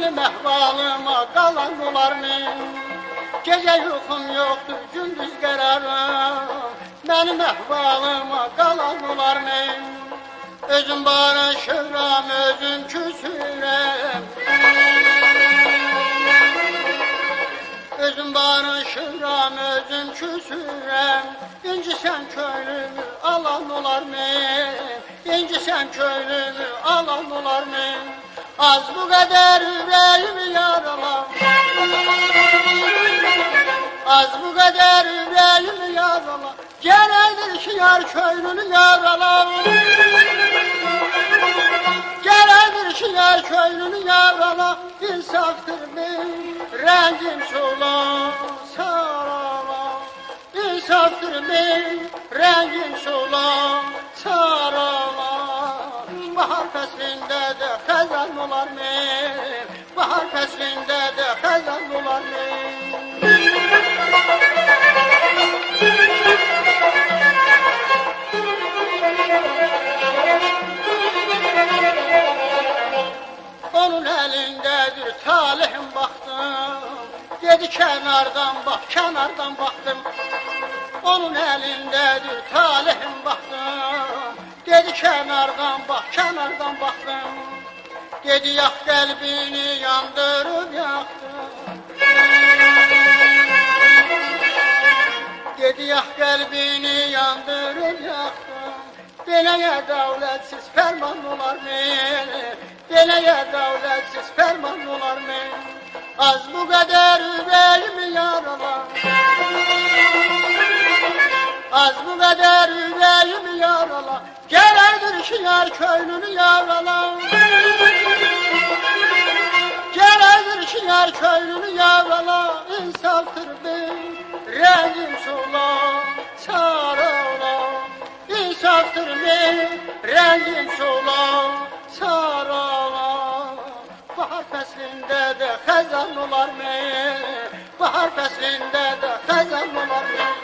Benim ehvalıma qalan olar mı? Gece yuxum yoxdur, gündüz qərarım. Benim ehvalıma qalan olar mı? Özüm barışıram, özüm küsürəm. Özüm barışıram, özüm küsürəm. İnci sen köylümü alan olar mı? İnci sen köylümü alan olar mı? Az bu kadar yüreğimi yaralar. Az bu kadar yüreğimi yaralar. Gerektir ki yar köylünü yaralar. Gerektir ki yar köylünü yaralar. İnsaftır benim rengim sola sarala. İnsaftır benim rengim sola sarala. Bahar fəslində də xəzan olar mı? Bahar fəslində də xəzan olar mı? Onun əlindədir talihim baxdım. Dedi kənardan bax, kənardan baxdım. Onun əlindədir talihim baxdım. Dedi kənardan bax, kənardan baxdım. Dedi yax qəlbini yandırıb yaxdım. Dedi yax qəlbini yandırıb yaxdım. Beləyə dövlətsiz fərman olar mı? Beləyə dövlətsiz fərman olar mı? Az bu qədər ürəyimi yaralar. Az bu kadar yüreğimi yarala. Gerektir ki yar köylünü yarala. Gerektir ki yar köylünü yarala. İnsaftır benim rengim sola sarala. İnsaftır benim rengim sola sarala. Bahar fəslində də xəzan olar mı? Bahar fəslində də xəzan olar mı?